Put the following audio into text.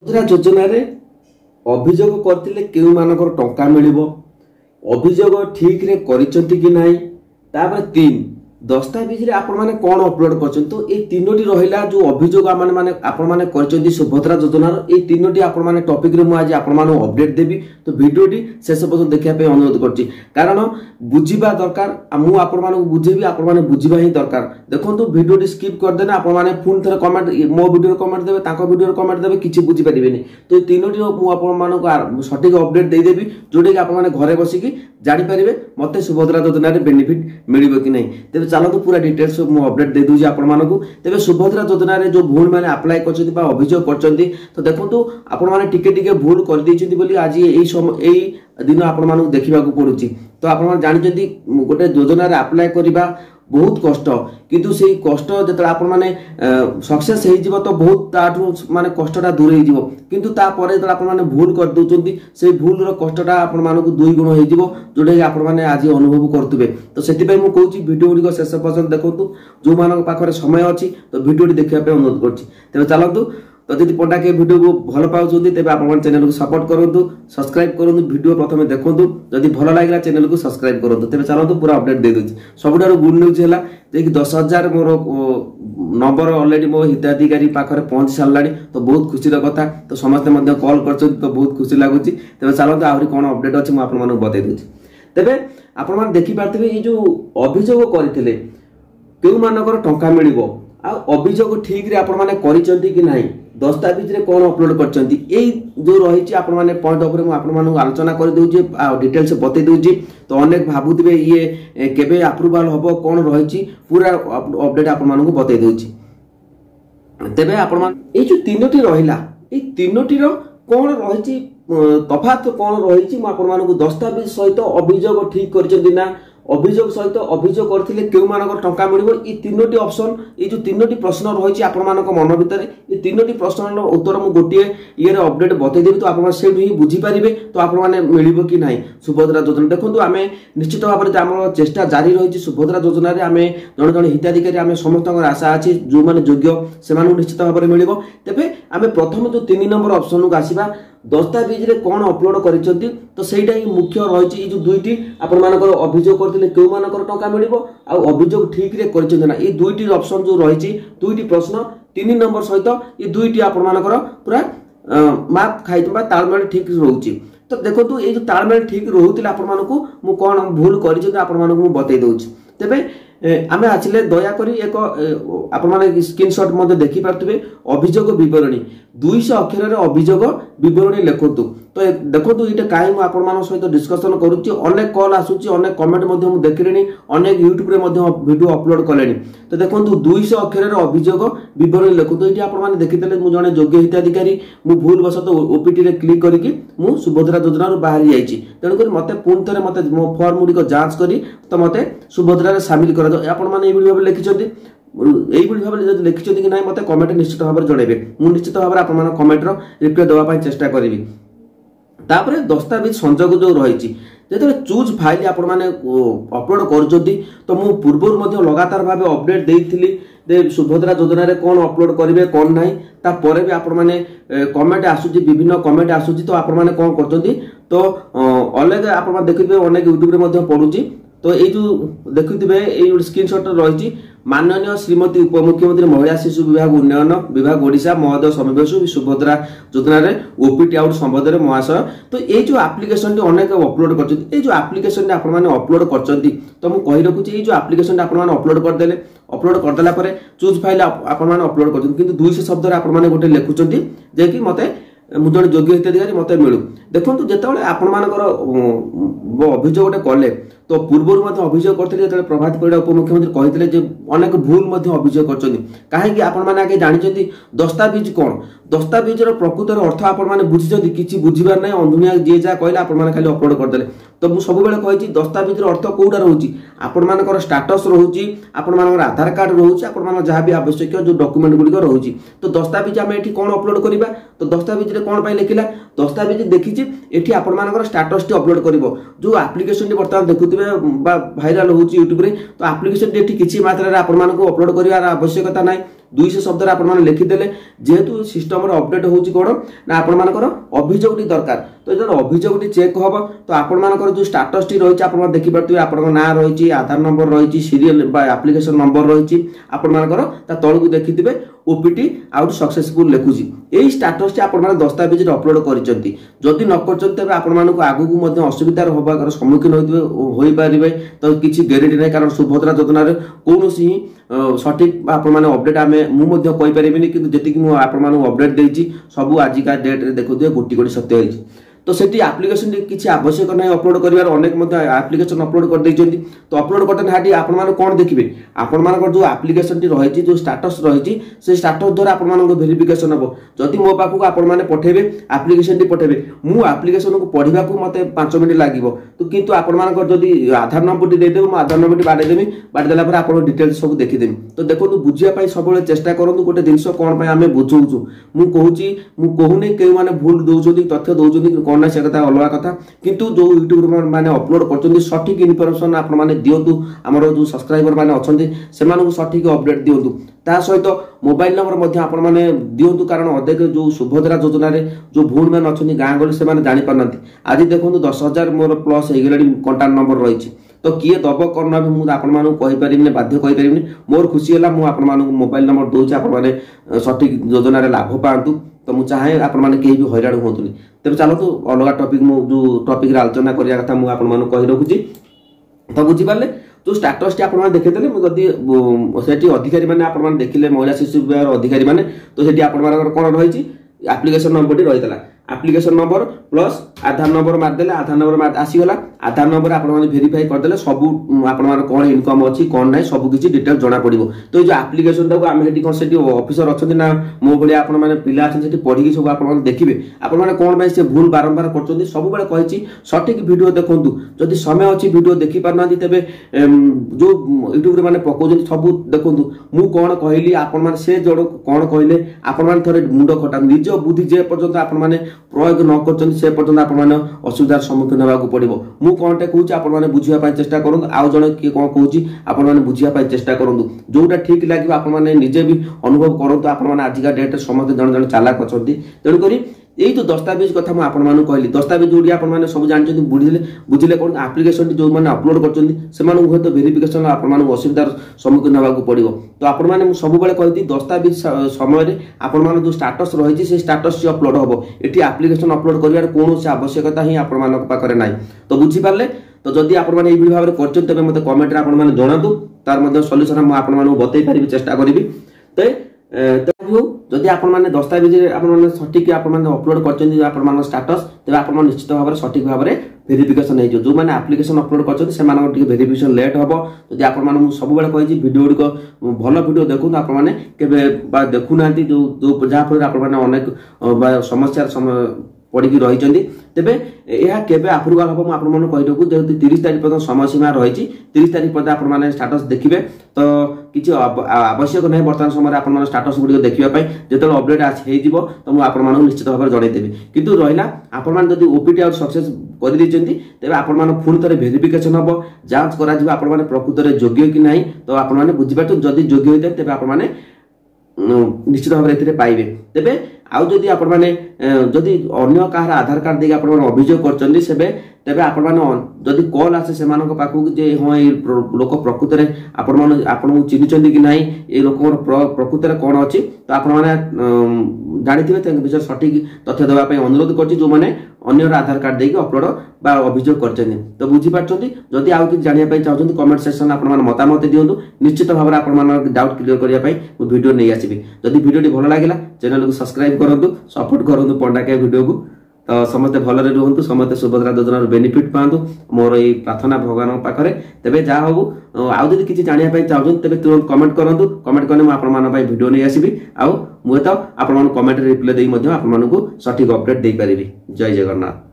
मुद्रा योजना रे अभियोग करथिले केउ मानकर टंका मिलिबो अभियोग ठीक रे करिसंती कि नाही तापर 3 दस्तावेज रे आपण माने कोन अपलोड करछन तो ए तीनोटी रहिला जो अभियोग आपण माने करछंती सुभद्रा योजना रो ए तीनोटी आपण माने टॉपिक रे मु आज आपण माने अपडेट देबी तो वीडियोटी शेष पर्यंत देखिया पे अनुरोध करछि कारण बुझिबा दरकार मु आपण माने बुझेबी आपण माने बुझिबा ही दरकार देखंतु वीडियोटी स्किप कर देना आपण माने पुन थरे कमेंट मो वीडियो रे कमेंट देबे ताको वीडियो रे कमेंट देबे किछि बुझि परिबेनी तो तीनोटी मु आपण माने को सटीक अपडेट दे देबी जोडे कि आपण माने घरे बसी कि जानि परिबे मते सुभद्रा योजना रे बेनिफिट मिलिबो कि नै तेबे चलो तो पूरा डिटेल्स मु अपडेट दे दूजी आपण मानकु तेबे सुभद्रा योजना रे जो भूल माने अप्लाई करछथि बा अभियोग करछथि तो देखंतु आपण माने टिके टिके भूल कर दैछथि बोली आज एई दिन आपण मानकु देखिबा को पडुची तो आपण माने जानि जदि गोटे योजना रे अप्लाई करिबा बहुत कष्ट किंतु सेही कष्ट जत आपण माने सक्सेस हे जिवो तो बहुत ताठू माने कष्टटा दूर हे जिवो किंतु ता परे जत आपण माने भूल कर दोचंती से भूल रो कष्टटा आपण मानकु दुई गुण हे जिवो जोडे आपण माने आज अनुभव करतुबे तो सेति पय मु कहूची वीडियो गुडी को शेष पर्यंत देखंतु जो मानक पाखरे समय अछि तो वीडियोटी देखिया पे अनुरोध करछि तेबे चलंतु तो यदि पंडा के वीडियो को भल पाउछंती तेबे आपण चैनल को सपोर्ट करंतु सब्सक्राइब करंतु वीडियो प्रथमे देखंतु यदि भल लागला चैनल को सब्सक्राइब करंतु तेबे चलंतु पूरा अपडेट दे दोछि सबुठार गुड न्यूज हैला जे कि 10,000 मोर नंबर ऑलरेडी मो हिताधिकारी पाखरे पहुंच सारलानी तो बहुत खुशी र कथा तो समस्त मध्ये कॉल करछन तो बहुत खुशी लागुची तेबे चलंतु आहुरी कोन अपडेट अछि म आपण मानक बतै दोछि तेबे आपण मान देखि पारथिबे ई जो अभियोग करथिले केउ मानकर टंका मिलिबो आ अभियोग ठीक रे आपण माने करिसंती कि नाही दस्तावेज रे कोन अपलोड करचंती एई जो रहिछि आपण माने पॉइंट ऊपर मु आपण मानक आलोचना कर दोछि आ डिटेल्स बतै दोछि तो अनेक भाबुथिबे ये केबे अप्रूवल हबो कोन रहिछि पूरा अपडेट आपण मानक बतै दोछि तेबे आपण मान ए जो तीनोटी रहिला ए तीनोटी रो कोन रहिछि तफात कोन रहिछि मु आपण मानक दस्तावेज सहित अभियोग ठीक करचंती ना अभियोग सहित अभियोग करथिले केउ मानकर टंका मिलिबो ई तीनोटी ऑप्शन ई जो तीनोटी प्रश्न रहिछि आपण मानक मन भितरे ई तीनोटी प्रश्नर उत्तर मु गोटिए ये रे अपडेट बतै देबी तो आपण से भी बुझी परिबे तो आपण माने मिलिबो कि नाही सुभद्रा योजना देखंतु आमे निश्चित भाबरे हमर चेष्टा जारी रहिछि सुभद्रा योजना रे आमे जण जण हिताधिकारी आमे समस्तकर आशा अछि जो माने योग्य से मानु निश्चित भाबरे मिलिबो तेबे आमे प्रथम जो 3 नंबर ऑप्शन को आसीबा दस्तावेज रे कोन अपलोड करिसंती तो सेटा ही मुख्य रहिछि ई जो दुईटी आपण मानकर अभियोग करथिले केउ मानकर टंका मिलिबो आ अभियोग ठीक रे करिसंती ना ई दुईटी ऑप्शन जो रहिछि दुईटी प्रश्न 3 नंबर सहित ई दुईटी आपण मानकर पूरा माप खाइतबा तालमेल ठीक रहउछि तो देखंतु ए जो तालमेल ठीक रहउतिला आपण मानकु मु कोन भूल करिसंती आपण मानकु मु बतै दउछि तेबे आमे आछिले दया करी एक आपण माने स्क्रीनशॉट मध्ये देखि पारतबे अभियोग विवरणी 200 अक्षर रे अभियोग विवरणी लेखंतु तो देखंतु इटे काई मु आपण मान सहित डिस्कशन करूची अनेक कॉल आसुची अनेक कमेंट मध्ये मु देखिलेनी अनेक YouTube रे मध्ये वीडियो अपलोड कलेनी तो देखंतु 200 अक्षर रे अभियोग विवरणी लेखंतु इटे आपण माने देखितले मु जने योग्य हिताधिकारी मु भूल बसत ओपीटी रे क्लिक करिकि मु सुभद्रा योजना रो बाहर जाईची तेनु करी मते पुन थरे मते मो फॉर्म गुडी को जांच करी तो मते सुभद्रा रे शामिल कर दो आपण माने एबी भाबे लिखिचंती एबी भाबे जदि लिखिचंती कि नाही मते कमेंट निश्चित भाबे जणेबे मु निश्चित भाबे आपण माने कमेंट रो रिप्लाई देबा पई चेष्टा करबी तापरे दस्तावेज संजोग जो रहिछि जेतले चूज फाइल आपण माने अपलोड करजोती तो मु पूर्वरु मध्ये लगातार भाबे अपडेट देइथिली दे सुभद्रा योजना रे कोन अपलोड करिवे कोन नाही ता परे भी आपण माने कमेंट आसुची विभिन्न कमेंट आसुची तो आपण माने कोन करजोती तो अलग आपण माने देखिबे अनेक YouTube रे मध्ये पडुची तो ए जो देखुथिबे ए स्क्रीनशॉट रहिछि माननीय श्रीमती उपमुख्यमंत्री महिला शिशु विभाग उन्नयन विभाग ओडिशा महोदय समावेश सुभद्रा योजना रे ओपीटी आउट संबोधन महाशय तो ए जो एप्लीकेशन टी अनेक अपलोड करछथि ए जो एप्लीकेशन आपण माने अपलोड करछथि तो मु कहि रखुछि ए जो एप्लीकेशन आपण माने अपलोड कर देला परे चूज फाइल आपण माने अपलोड करछथि किंतु 200 शब्द रे आपण माने गोटे लेखुछथि जे कि मते मु जण योग्य हिताधिकारी मते मिलु देखंतु जेतेबेले आपण मानकर अभियोग गोटे कले तो पूर्वरु मध्ये अभियोग करथिले जेतेबेले प्रभात परिडा उपमुख्यमंत्री कहिथिले जे अनेक भूल मध्ये अभियोग करछथि काहे कि आपण माने आगे जानिछथि दस्तावेज कोन दस्तावेज रो प्रकृत अर्थ आपण माने बुझिछथि किछि बुझिबार नै अंधुनिया जे जा कहला आपण माने खाली अपलोड कर देले तो मु सब बेले कहिछि दस्तावेज रो अर्थ कोउडा रहउछि आपण मानकर स्टेटस रहउछि आपण मानकर आधार कार्ड रहउछि आपण मानकर जहा भी आवश्यक जो डॉक्यूमेंट गुडी को रहउछि तो दस्तावेज हम एठी कोन अपलोड करिबा तो दस्तावेज रे कोन पाई लिखिला दस्तावेज देखिछि एठी आपण मानकर स्टेटस टी अपलोड करिवो जो एप्लीकेशन टी वर्तमान देखुथिबे बा भाइराल होउछि YouTube रे तो एप्लीकेशन टी एठी किछि मात्रा रे आपण मानको अपलोड करिवार आवश्यकता नै 200 शब्द रे आपण माने लिखि देले जेहेतु सिस्टम रे अपडेट होउची कोन ना आपण मानकर अभियोगटी दरकार तो जर अभियोगटी चेक हबो तो आपण मानकर जो स्टेटस टी रहिछि आपण देखि परतु आपण ना रहिछि आधार नंबर रहिछि सीरियल बा एप्लीकेशन नंबर रहिछि आपण मानकर ता तळकु देखिथिबे ओपीटी आउट सक्सेसफुल लेखुछि एही स्टेटस टी आपण माने दस्तावेज रे अपलोड करिसंती जदि न करचंती तबे आपण मानकु आगु को मध्ये असुविधा होबाकर सम्मुखीन होई पारिबे तो किछि ग्यारंटी नै कारण सुभद्रा योजना रे कोनोसी सठिक आपण माने अपडेट आमे मु मध्ये कहि परिबिनी किंतु जेति कि मु आपण माने अपडेट देछि सब आज का डेट रे देखुथिबे गोटी गोटी सत्य होइछि तो सेठी एप्लीकेशन किसी आवश्यक नहीं अपलोड करिवार अनेक मध्ये एप्लीकेशन अपलोड कर दैछंती तो अपलोड करते हाटी आपण माने कोन देखिबे आपण मानकर जो एप्लीकेशन टी रहिछि जो स्टेटस रहिछि से स्टेटस द्वारा आपण मानको वेरिफिकेशन हबो जदि मो पाखु आपण माने पठेबे एप्लीकेशन टी पठेबे मु एप्लीकेशन को पढिबा को मते 5 मिनिट लागिवो तो किंतु आपण मानकर जदि आधार नंबर टी दे देबो मो आधार नंबर टी बाडे देबी बाडे देला पर आपण डिटेल्स सब देखि देबी तो देखो तो बुझिया पई सबले चेष्टा करंतु गोटे दिनसो कोन पई आमे बुझौछु मु कहूची मु कहूनी के माने भूल दोउछोदी तथ्य दोउछोदी कोन ना से कथा अलगा कथा किंतु जो यूट्यूब माने अपलोड करछोदी सठिक इन्फॉर्मेशन आपण माने दियंतु हमरो जो सब्सक्राइबर माने अछंती सेमानकु सठिक अपडेट दियंतु ता सहित मोबाइल नंबर मध्ये आपण माने दियंतु कारण अधिक जो सुभद्रा योजना रे जो भूल मान अछंती गां गले से माने जानि पारनती आज देखंतु 10,000 मोर प्लस हे गेलडी कांटेक्ट नंबर रहिछि तो किए दब करना भी मुझे आपण मानू कहि परिबिनी बाध्य कहि परिबिनी मोर खुशी होला मु आपण मानू मोबाइल नंबर दोछि आपण माने सठिक योजना रे लाभ पांतु तो मु चाहे आपण माने केही भी हैरान होतुनी तबे चलो तो अलगा टॉपिक मु जो टॉपिक रे आलोचना करिया कथा मु आपण मानू कहि रखुची तो बुझी पाले जो स्टेटस टी आपण माने देखिदेले मु जदी सेठी अधिकारी माने आपण माने देखिले महिला शिशु विभाग अधिकारी माने तो सेठी आपण मानकर कोन रहिछि एप्लीकेशन नंबर टी रहितला application number plus Aadhaar number मार देले आधार नंबर मार आसी गला आधार नंबर आपण माने वेरीफाई कर देले सब आपण माने कोन इनकम अछि कोन नै सब किछि डिटेल जणा पड़िबो तो जो एप्लीकेशन ताको आमे हेटी कोन सेटी ऑफिसर अछथि ना मो बळे आपण माने पिला अछन सेटी पढी के सब आपण माने देखिबे आपण माने कोन भाई से भूल बारंबार करचोंदी सब बळे कहिछि सठिक वीडियो देखंतु जदि समय अछि वीडियो देखि पारनांती तबे जो यूट्यूब रे माने पकोजन सब देखंतु मु कोन कहली आपण माने से जडो कोन कहले आपण माने थरे मुंडो खटा निज बुद्धि जे पर्यंत आपण माने प्रयोग न करचन से पर्यंत आपण माने असुविधार सम्मुखीन होबा को पड़िबो मु कोनटे कहूची आपण माने बुझिया पाई चेष्टा करन आउ जण के कोन कहूची आपण माने बुझिया पाई चेष्टा करन जोटा ठीक लागिबो आपण माने निजे भी अनुभव करन आपण माने आजिका डेट रे समस्त जण जण चालाक अछंती तेनु करी एई तो दस्तावेज कथा मु आपण माने कहली दस्तावेज जोडी आपण माने सब जानचंती बुझिले कोन एप्लीकेशन जो माने अपलोड करचंती से माने होतो वेरिफिकेशन आपण माने असुविधार सम्मुखीन होबा को पड़िबो तो आपण माने सब बेले कहती दस्तावेज समय रे आपण माने जो स्टेटस रहिछि से स्टेटस से अपलोड होबो एठी एप्लीकेशन अपलोड करिवार कोनोसी आवश्यकता ही आपण मानक पाखरे नाही तो बुझी पारले तो जदि आपण माने एई भाबरे करचंती तबे मते कमेंट रे आपण माने जणातु तार मध्ये सॉल्यूशन हम आपण माने बतै परिबि चेष्टा करिवि तो जदि आपण माने दस्तावेज आपण माने सठिक आपण माने अपलोड करचंती आपण माने स्टेटस तबे आपण माने निश्चित भाबरे सठिक भाबरे वेरिफिकेशन हे जो माने एप्लीकेशन अपलोड करचंती से माने टिके वेरिफिकेशन लेट हबो जदि आपण माने सब बेले कहि वीडियो को भलो वीडियो देखु आपण माने केबे बा देखु नांती जो जा पर आपण माने अनेक समस्या पड़ी रही तेबे यह केबे अप्रूवल हम आपण मन कहि दकु जेहेतु 30 तारिख पर्यंत समय सीमा रही 30 तारिख पर्यंत आपण माने स्टेटस देखिबे तो किछि आवश्यक नै वर्तमान समय आपण माने स्टेटस गुडी देखिबा पई जेतल अपडेट हे जिवो तो मु आपण माने निश्चित भाबरे जणै देबी किंतु रहिला आपण माने जदी ओपीटी आउट सक्सेस करि दैचंती तेबे आपण माने पुणी तरे वेरिफिकेशन हबो जांच करा जिवो आपण माने प्रकृत रे योग्य कि नाही तो आपण माने बुझिबातो जदी योग्य होइते तेबे आपण माने निश्चित भाबरे एथिरे पाइबे तेबे आउ जदि आपण माने जदि अन्य काहर आधार कार्ड देके आपण माने अभियोग करचंदी सेबे तेबे आपण माने जदि कॉल आसे सेमानक पाखु जे हां ए लोक प्रकृत रे आपण माने आपण चिनिचंदी कि नाही ए लोक प्रकृत रे कोन अछि तो आपण माने जानिथिबे ते विषय सठिक तथ्य देबा पई अनुरोध करछि जो माने अन्य आधार कार्ड देके अपलोड बा अभियोग करचंदी तो बुझी पाछंती जदि आउ कि जानिया पई चाहछंती कमेंट सेक्शन आपण माने मतामत दियंतु निश्चित भाबरे आपण माने डाउट क्लियर करिया पई वीडियो नै आसीबी जदि वीडियो टी भलो लागिला चैनल को सब्सक्राइब करंतु सपोर्ट करंतु पंडा के वीडियो को तो समस्त भलरे रुहंतु समस्त सुभद्रा योजना बेनिफिट पांतु मोर ए प्रार्थना भगवान पाखरे तेबे जा होबु आउ जदि किछि जानिया पई चाहछन तेबे तुरंत कमेंट करंतु कमेंट करने आपण मान पई वीडियो नै आसीबी आउ मु तो आपण मान कमेंट रिप्लाई देई मध्ये आपण मान को सठिक अपडेट देई परिबी जय जगन्नाथ।